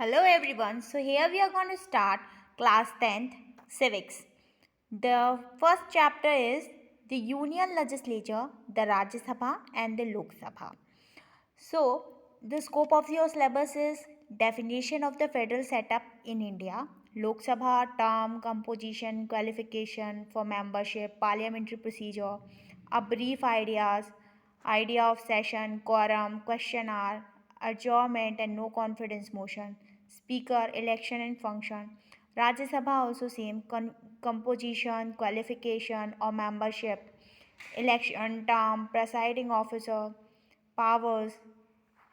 Hello everyone. So here we are going to start class 10th civics. The first chapter is the Union Legislature, the Rajya Sabha and the Lok Sabha. So the scope of your syllabus is definition of the federal setup in India, Lok Sabha, term, composition, qualification for membership, parliamentary procedure, a brief idea of session, quorum, question hour, adjournment and no confidence motion, speaker, election and function. Rajya Sabha also same composition, qualification or membership, election, term, presiding officer, powers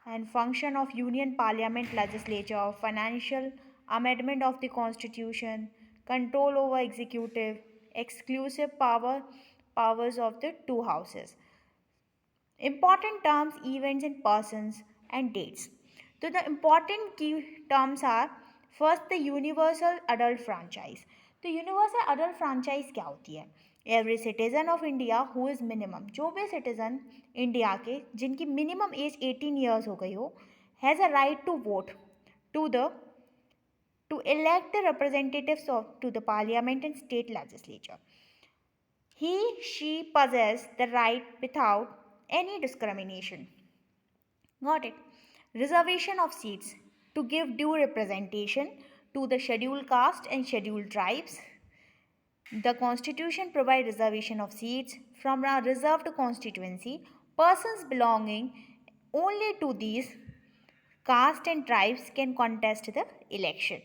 and function of Union Parliament legislature, financial amendment of the constitution, control over executive, exclusive powers of the two houses. Important terms, events and persons and dates. So the important key terms are first the universal adult franchise. तो universal adult franchise क्या होती है? Every citizen of India who is minimum, जो भी citizen India के जिनकी minimum age 18 years हो गई हो, has a right to vote to the to elect the representatives of to the parliament and state legislature. She possess the right without any discrimination. Got it? Reservation of seats to give due representation to the scheduled caste and scheduled tribes. The constitution provides reservation of seats from a reserved constituency. Persons belonging only to these caste and tribes can contest the election.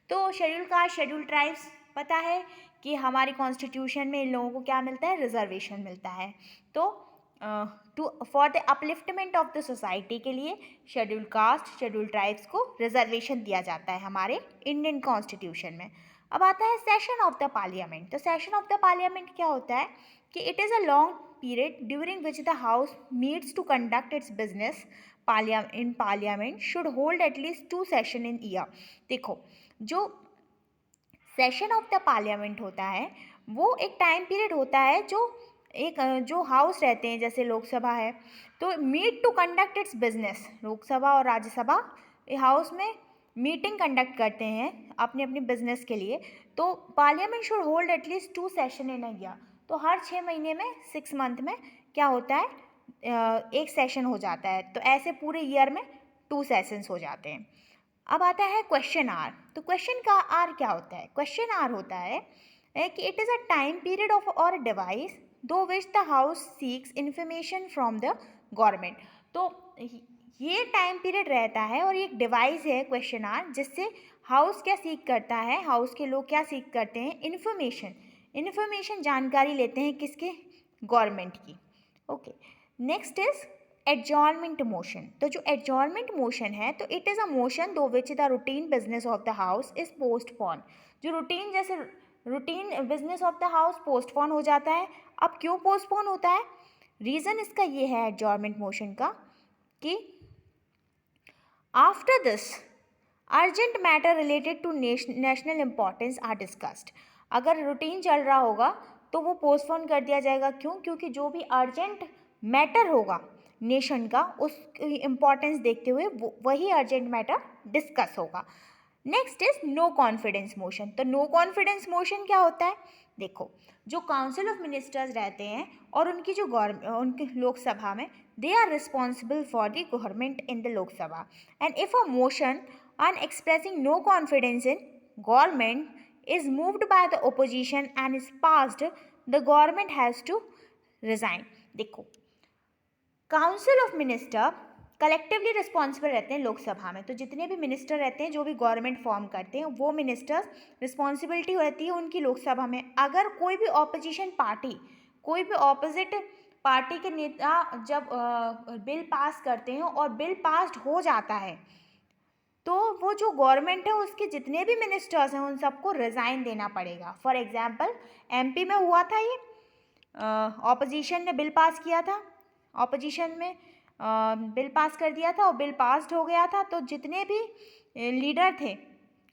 तो schedule caste schedule tribes पता है कि हमारी constitution में इन लोगों को क्या मिलता है? रिजर्वेशन मिलता है. तो to for the upliftment of the society के लिए शेड्यूल कास्ट शेड्यूल ट्राइब्स को रिजर्वेशन दिया जाता है हमारे इंडियन कॉन्स्टिट्यूशन में. अब आता है सेशन ऑफ द पार्लियामेंट. तो सेशन ऑफ द पार्लियामेंट क्या होता है कि it is a long period during which the house meets to conduct its business in parliament should hold at least 2 session in year. देखो, जो session of the parliament होता है वो एक टाइम पीरियड होता है जो हाउस रहते हैं जैसे लोकसभा है, तो meet to conduct its business. Lok Sabha और राज्यसभा हाउस में मीटिंग कंडक्ट करते हैं अपने अपने बिजनेस के लिए. तो parliament should hold at least 2 session in a year. तो हर 6 महीने में 6 मंथ में क्या होता है? एक सेशन हो जाता है. तो ऐसे पूरे ईयर में 2 सेशंस हो जाते हैं. अब आता है क्वेश्चन आर. तो क्वेश्चन का आर क्या होता है? क्वेश्चन आर होता है कि it is a time period of or device through which the house seeks information from the government. तो ये टाइम पीरियड रहता है और एक डिवाइस है क्वेश्चन आर जिससे हाउस क्या सीख करता है, हाउस के लोग क्या सीख करते हैं? इन्फॉर्मेशन जानकारी लेते हैं किसके? गवर्नमेंट की. Okay. Next is adjournment motion. तो जो एडजॉर्नमेंट मोशन है तो it is a motion to which the routine business of the house is postpone. जो routine business of the house postpone हो जाता है. अब क्यों पोस्टपोन होता है? रीज़न इसका ये है एडजॉर्नमेंट मोशन का कि after this urgent matter related to national importance are discussed. अगर रूटीन चल रहा होगा तो वो पोस्टपोन कर दिया जाएगा. क्यों? क्योंकि जो भी अर्जेंट मैटर होगा नेशन का उसकी इम्पॉर्टेंस देखते हुए वही अर्जेंट मैटर डिस्कस होगा. Next is no confidence motion. तो नो कॉन्फिडेंस मोशन क्या होता है? देखो, जो काउंसिल ऑफ मिनिस्टर्स रहते हैं और उनकी जो उनकी लोकसभा में they are responsible for the government in the Lok Sabha. And if a motion on expressing no confidence in government is moved by the opposition and is passed, the government has to resign. देखो, council of minister collectively responsible रहते हैं लोकसभा में. तो जितने भी minister रहते हैं जो भी गवर्नमेंट फॉर्म करते हैं वो मिनिस्टर्स रिस्पॉन्सिबिलिटी रहती है उनकी लोकसभा में. अगर कोई भी ऑपोजिशन पार्टी, कोई भी ऑपोजिट पार्टी के नेता जब बिल पास करते हैं और बिल पास्ड हो जाता है तो वो जो गवर्नमेंट है उसके जितने भी मिनिस्टर्स हैं उन सबको रिज़ाइन देना पड़ेगा. फॉर एग्जांपल एमपी में हुआ था ये, ऑपोजिशन ने बिल पास किया था, ऑपोजिशन में बिल पास कर दिया था और बिल पास्ड हो गया था. तो जितने भी लीडर थे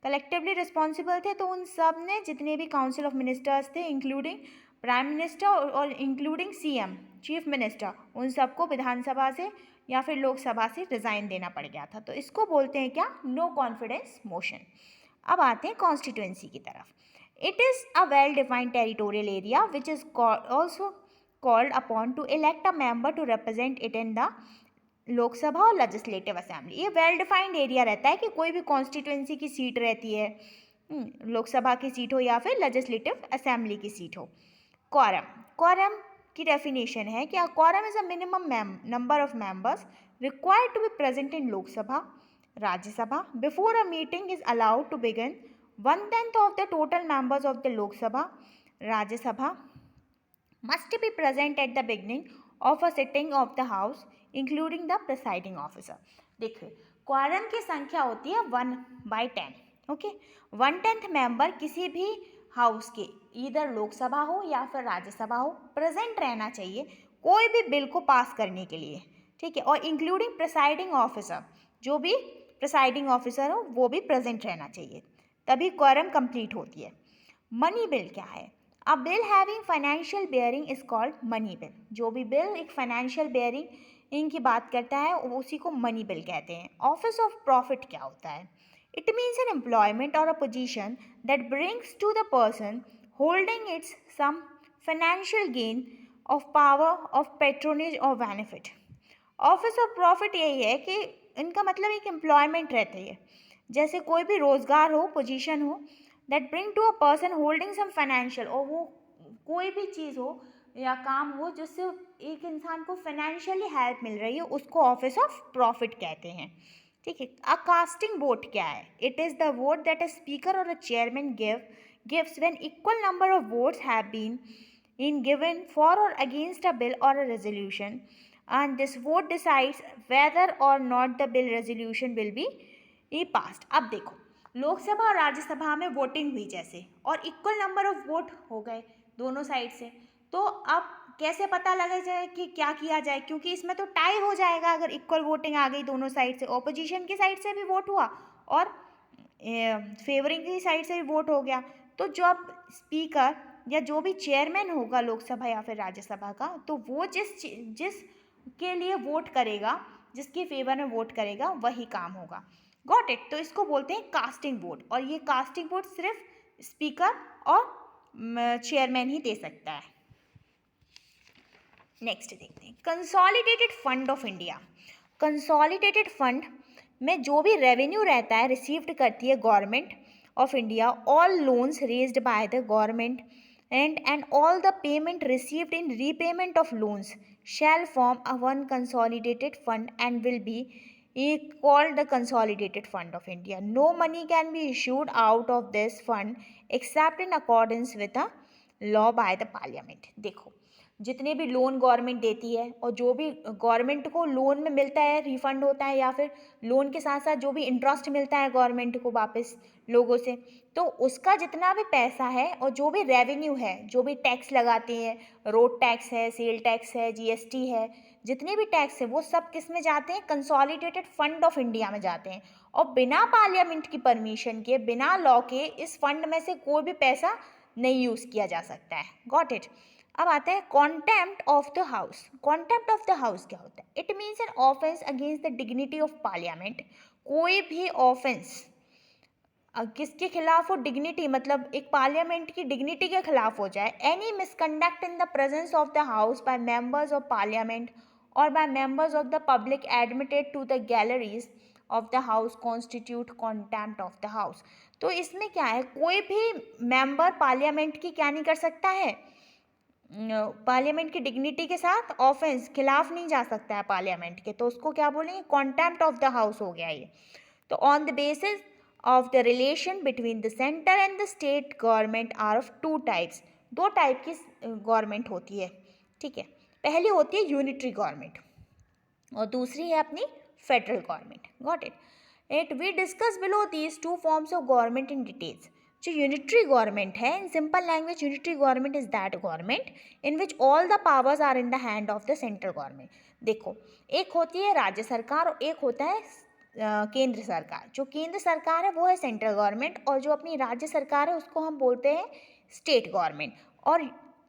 कलेक्टिवली रिस्पॉन्सिबल थे, तो उन सब ने जितने भी काउंसिल ऑफ मिनिस्टर्स थे इंक्लूडिंग प्राइम मिनिस्टर और इंक्लूडिंग सीएम चीफ मिनिस्टर, उन सबको विधानसभा से या फिर लोकसभा से रिजाइन देना पड़ गया था, तो इसको बोलते हैं क्या, नो कॉन्फिडेंस मोशन। अब आते हैं कॉन्स्टिट्यूएंसी की तरफ। It is a well defined territorial area which is also called upon to elect a member to represent it in the Lok Sabha और लेजिस्लेटिव असेंबली। ये वेल डिफाइंड एरिया रहता है कि कोई भी कॉन्स्टिट्यूएंसी की सीट रहती है, लोकसभा की सीट हो या फिर लेजिस्लेटिव असेंबली की सीट हो। क्वारम, क्वारम की डेफिनेशन है कि quorum is a minimum number of members required to be present in Lok Sabha Rajya Sabha before a meeting is allowed to begin. 1/10 of the total members of the Lok Sabha, Rajya Sabha must be present at the beginning of a sitting of the house including the presiding officer। देखिए quorum की संख्या होती है 1/10, okay. 1/10 member किसी भी house के, इधर लोकसभा हो या फिर राज्यसभा हो, प्रेजेंट रहना चाहिए कोई भी बिल को पास करने के लिए, ठीक है। और इंक्लूडिंग प्रिसाइडिंग ऑफिसर, जो भी प्रिसाइडिंग ऑफिसर हो वो भी प्रेजेंट रहना चाहिए, तभी क्वारम कंप्लीट होती है। मनी बिल क्या है? अ bill having financial bearing is called money bill. जो भी बिल एक फाइनेंशियल बेयरिंग इनकी बात करता है उसी को मनी बिल कहते हैं। ऑफिस ऑफ प्रॉफिट क्या होता है? It means an employment or a position that brings to the person holding its some financial gain of power of patronage or benefit. Office of profit यही है कि इनका मतलब एक एम्प्लॉयमेंट रहती है, जैसे कोई भी रोजगार हो, पोजीशन हो, that bring to a person holding some financial, और वो कोई भी चीज़ हो या काम हो जिससे एक इंसान को फाइनेंशियली हेल्प मिल रही है, उसको ऑफिस ऑफ प्रॉफिट कहते हैं, ठीक है। अ कास्टिंग वोट क्या है? It is the vote that a speaker or a chairman gives when equal number of votes have been in given for or against a bill or a resolution, and this vote decides whether or not the bill resolution will be passed। अब देखो लोकसभा और राज्यसभा में voting हुई जैसे, और equal number of vote हो गए दोनों साइड से, तो अब कैसे पता लगा जाए कि क्या किया जाए, क्योंकि इसमें तो टाई हो जाएगा अगर इक्वल वोटिंग आ गई दोनों साइड से। ऑपोजिशन की साइड से भी वोट हुआ और फेवरिंग की साइड से भी वोट हो गया, तो जब स्पीकर या जो भी चेयरमैन होगा लोकसभा या फिर राज्यसभा का, तो वो जिस के लिए वोट करेगा, जिसके फेवर में वोट करेगा, वही काम होगा। Got it? तो इसको बोलते हैं कास्टिंग वोट, और ये कास्टिंग वोट सिर्फ स्पीकर और चेयरमैन ही दे सकता है। नेक्स्ट देखते हैं consolidated fund of India. Consolidated fund में जो भी रेवेन्यू रहता है रिसीव्ड करती है government of India, all loans raised by the government and all the payment received in repayment of loans shall form a one consolidated fund and will be called the consolidated fund of India। No money can be issued out of this fund except in accordance with a law by the parliament। देखो जितने भी loan government देती है और जो भी government को loan में मिलता है, रिफंड होता है, या फिर लोन के साथ साथ जो भी इंटरेस्ट मिलता है गवर्नमेंट को वापस लोगों से, तो उसका जितना भी पैसा है और जो भी रेवेन्यू है, जो भी टैक्स लगाते हैं, रोड टैक्स है, सेल टैक्स है, जीएसटी है, जितने भी टैक्स है वो सब किस में जाते हैं? कंसोलिडेटेड फंड ऑफ इंडिया में जाते हैं। और बिना पार्लियामेंट की परमिशन के, बिना लॉ के इस फंड में से कोई भी पैसा नहीं यूज़ किया जा सकता है। Got it? अब आता है contempt of the house. Contempt of the house क्या होता है? It means an offence against the dignity of parliament. कोई भी ऑफेंस किसके खिलाफ हो? डिग्निटी, मतलब एक पार्लियामेंट की डिग्निटी के खिलाफ हो जाए। Any misconduct in the presence of the house by members of parliament or by members of the public admitted to the galleries of the house constitute contempt of the house. तो इसमें क्या है, कोई भी मेंबर पार्लियामेंट की क्या नहीं कर सकता है, पार्लियामेंट की डिग्निटी के साथ ऑफेंस, खिलाफ नहीं जा सकता है पार्लियामेंट के, तो उसको क्या बोलेंगे? कॉन्टेम्प्ट ऑफ द हाउस हो गया ये। तो on the basis of the relation between the centre and the state government are of two types. दो टाइप की गवर्नमेंट होती है, ठीक है। पहली होती है यूनिटरी गवर्नमेंट और दूसरी है अपनी federal government. Got it? We discuss below these two forms of government in details. जो यूनिटरी गवर्नमेंट है, in simple language unitary government is that government in which all the powers are in the hand of the central government. देखो एक होती है राज्य सरकार और एक होता है केंद्र सरकार। जो केंद्र सरकार है वो है सेंट्रल गवर्नमेंट, और जो अपनी राज्य सरकार है उसको हम बोलते हैं स्टेट गवर्नमेंट। और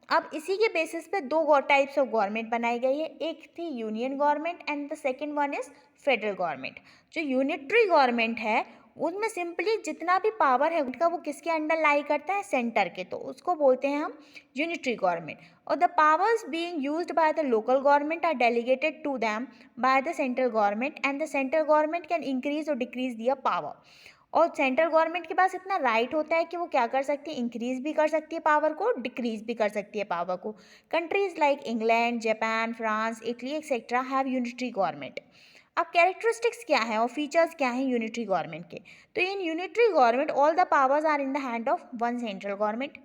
अब इसी के बेसिस पे दो टाइप्स ऑफ गवर्नमेंट बनाई गई है, एक थी union government and the second one is federal government. जो यूनिटरी गवर्नमेंट है उसमें सिंपली जितना भी पावर है उनका वो किसके अंडर लाई करता है, सेंटर के, तो उसको बोलते हैं हम यूनिटरी गवर्नमेंट। और the powers being used by the local government are delegated to them by the central government and the central government can increase or decrease their power. और सेंट्रल गवर्नमेंट के पास इतना राइट होता है कि वो क्या कर सकती है, इंक्रीज भी कर सकती है पावर को, डिक्रीज भी कर सकती है पावर को। Countries like England, Japan, France, Italy etcetera have unitary government. अब कैरेक्टरिस्टिक्स क्या है और फीचर्स क्या हैं यूनिटरी गवर्नमेंट के, तो in unitary government all the powers are in the hand of one central government.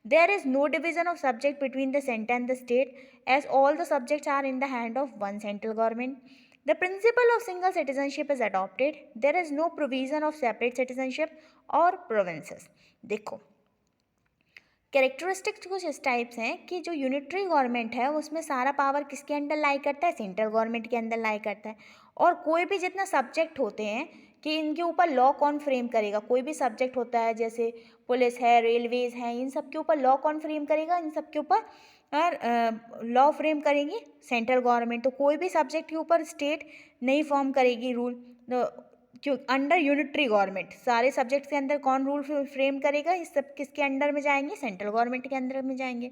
There is no division of subject between the centre and the state as all the subjects are in the hand of one central government. The principle of single citizenship is adopted. There is no provision of separate citizenship or provinces. देखो characteristics कुछ इस types हैं कि जो unitary government है उसमें सारा power किसके अंडर लाई करता है, सेंट्रल गवर्नमेंट के अंदर लाई करता है। और कोई भी जितना सब्जेक्ट होते हैं कि इनके ऊपर लॉ कौन फ्रेम करेगा, कोई भी सब्जेक्ट होता है जैसे पुलिस है, रेलवेज हैं, इन सब के ऊपर लॉ कौन फ्रेम करेगा, इन सब के ऊपर लॉ फ्रेम करेंगी सेंट्रल गवर्नमेंट। तो कोई भी सब्जेक्ट के ऊपर स्टेट नहीं फॉर्म करेगी रूल, क्यों अंडर यूनिटरी गवर्नमेंट सारे सब्जेक्ट्स के अंदर कौन रूल फ्रेम करेगा, इस सब किसके अंडर में जाएंगे, सेंट्रल गवर्नमेंट के अंदर में जाएंगे।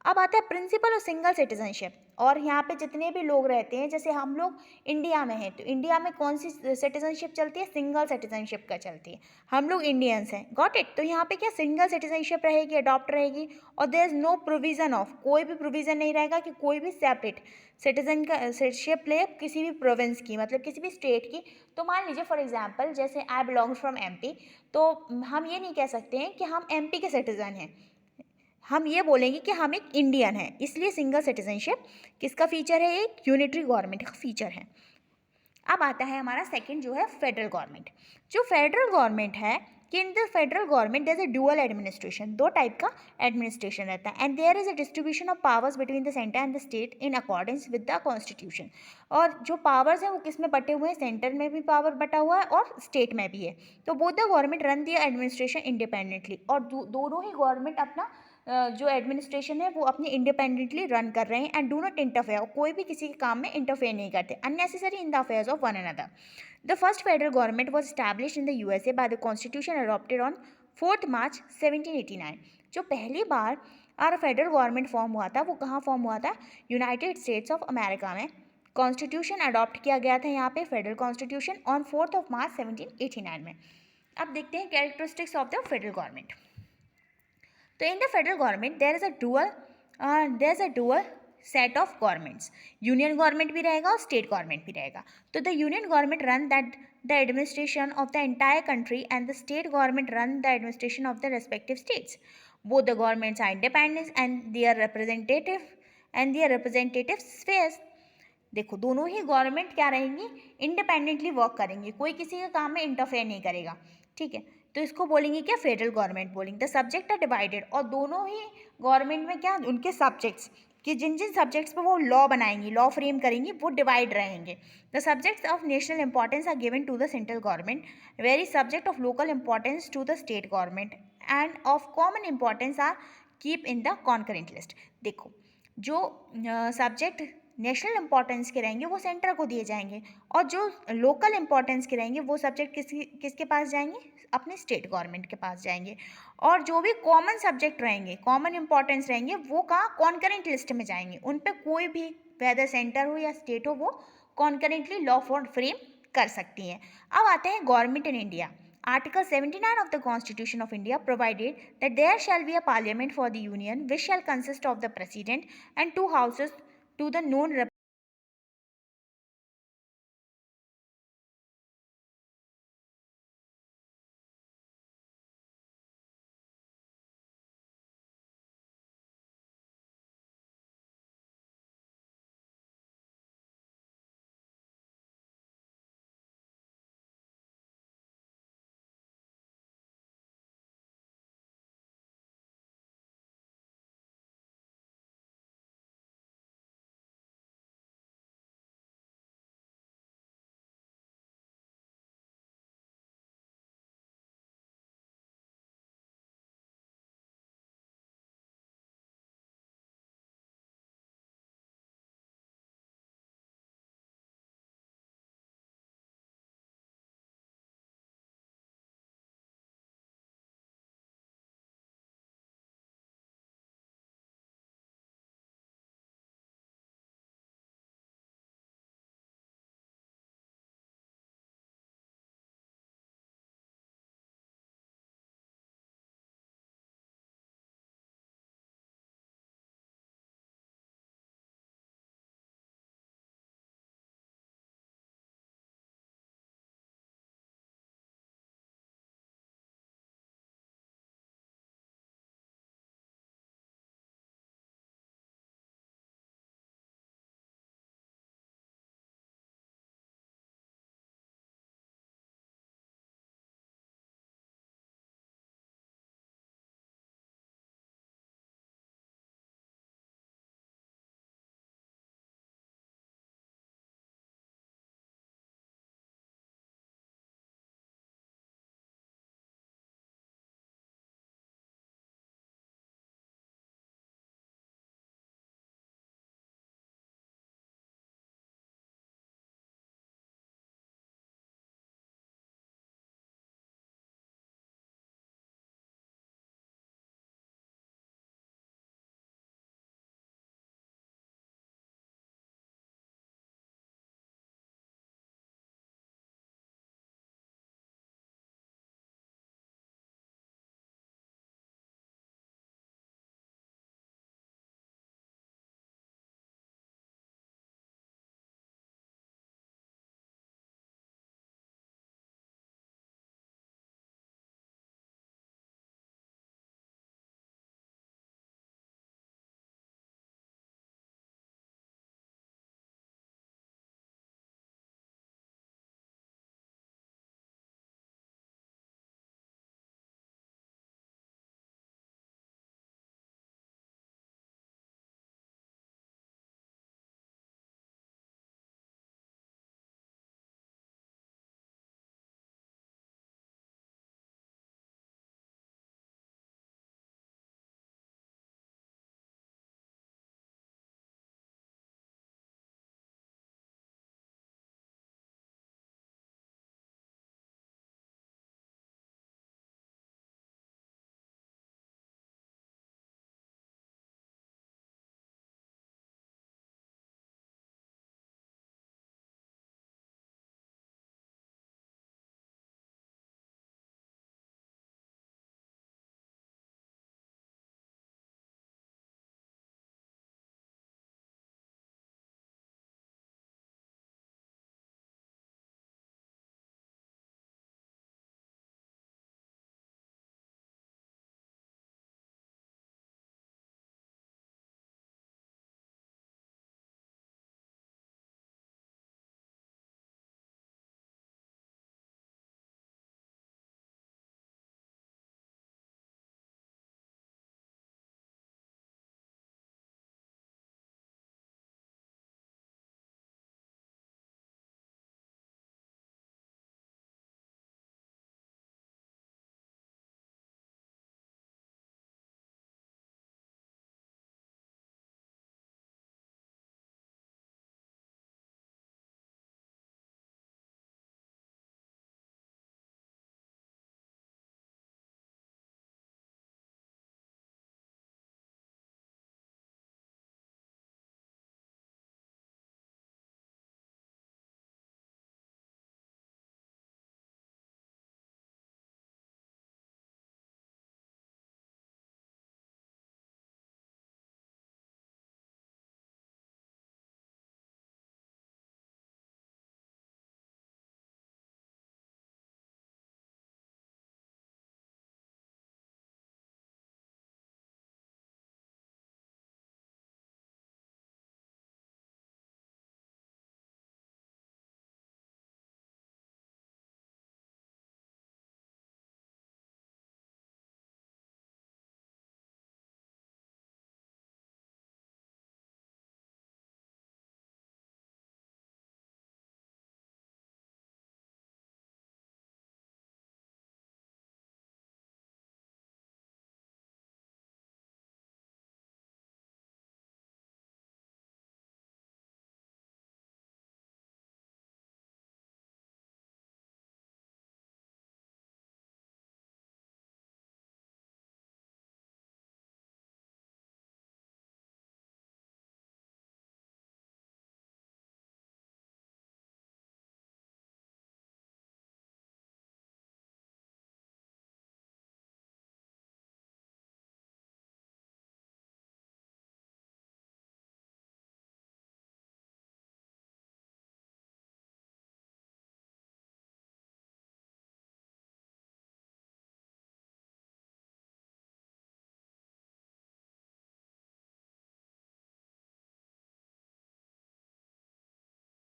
अब आता है प्रिंसिपल ऑफ सिंगल सिटीजनशिप। और यहाँ पे जितने भी लोग रहते हैं, जैसे हम लोग इंडिया में हैं तो इंडिया में कौन सी सिटीजनशिप चलती है, सिंगल सिटीजनशिप का चलती है, हम लोग इंडियंस हैं, गॉट इट। तो यहाँ पे क्या सिंगल सिटीजनशिप रहेगी, अडॉप्ट रहेगी। और there is no provision of, कोई भी प्रोविजन नहीं रहेगा कि कोई भी सेपरेट सिटीजन का सिटीजनशिप ले किसी भी प्रोविंस की, मतलब किसी भी स्टेट की। तो मान लीजिए फॉर एग्जांपल जैसे आई बिलोंग्स फ्रॉम एमपी, तो हम ये नहीं कह सकते हैं कि हम एमपी के सिटीजन हैं, हम ये बोलेंगे कि हम एक इंडियन हैं। इसलिए सिंगल सिटीजनशिप किसका फीचर है, एक यूनिटरी गवर्नमेंट का फीचर है। अब आता है हमारा सेकंड जो है फेडरल गवर्नमेंट। जो फेडरल गवर्नमेंट है कि in the federal government there is a dual administration, दो टाइप का एडमिनिस्ट्रेशन रहता है। And there is a distribution of powers between the centre and the state in accordance with the constitution. और जो powers हैं वो किस में बटे हुए हैं, सेंटर में भी पावर बटा हुआ है और स्टेट में भी है। तो both the government run the administration independently, और दोनों ही गवर्नमेंट अपना जो एडमिनिस्ट्रेशन है वो अपने इंडिपेंडेंटली रन कर रहे हैं। एंड डू नॉट इंटरफेयर, कोई भी किसी के काम में इंटरफेयर नहीं करते, unnecessary in the affairs of one another. The first federal government was established in the USA by the constitution adopted on 4 मार्च 1789। जो पहली बार और फेडरल गवर्नमेंट फॉर्म हुआ था वो कहाँ फॉर्म हुआ था, यूनाइटेड स्टेट्स ऑफ अमेरिका में। कॉन्स्टिट्यूशन अडॉप्ट किया गया था यहाँ पे फेडरल कॉन्स्टिट्यूशन ऑन 4 मार्च 1789 में। अब देखते हैं characteristics of the federal government. तो in the federal government there is a dual set of governments, union government भी रहेगा और स्टेट गवर्नमेंट भी रहेगा। तो the union government run that the administration of the entire country and the state government run the administration of the respective states. Both the governments are independent and their representative spheres. देखो दोनों ही government क्या रहेंगी, independently work करेंगी, कोई किसी के काम में इंटरफेयर नहीं करेगा, ठीक है। तो इसको बोलेंगे क्या, फेडरल गवर्नमेंट बोलेंगे। द सब्जेक्ट आर डिवाइडेड, और दोनों ही गवर्नमेंट में क्या उनके सब्जेक्ट्स कि जिन जिन सब्जेक्ट्स पर वो लॉ बनाएंगी, लॉ फ्रेम करेंगी, वो डिवाइड रहेंगे। The subjects of national importance are given to the central government, very subject of local importance to the state government and of common importance are keep in the concurrent list. देखो जो subject national importance के रहेंगे वो centre को दिए जाएंगे, और जो लोकल इंपॉर्टेंस के रहेंगे वो सब्जेक्ट किसके पास जाएंगे, अपने स्टेट गवर्नमेंट के पास जाएंगे। और जो भी कॉमन सब्जेक्ट रहेंगे, कॉमन इंपॉर्टेंस रहेंगे, वो कहाँ कॉन्करेंट लिस्ट में जाएंगे, उन पर कोई भी वेदर सेंटर हो या स्टेट हो वो कॉन्करेंटली लॉ फ्रेम कर सकती हैं। अब आते हैं government in India. Article 79 of the Constitution of India provided that there shall be a parliament for the union which shall consist of the president and two houses to the known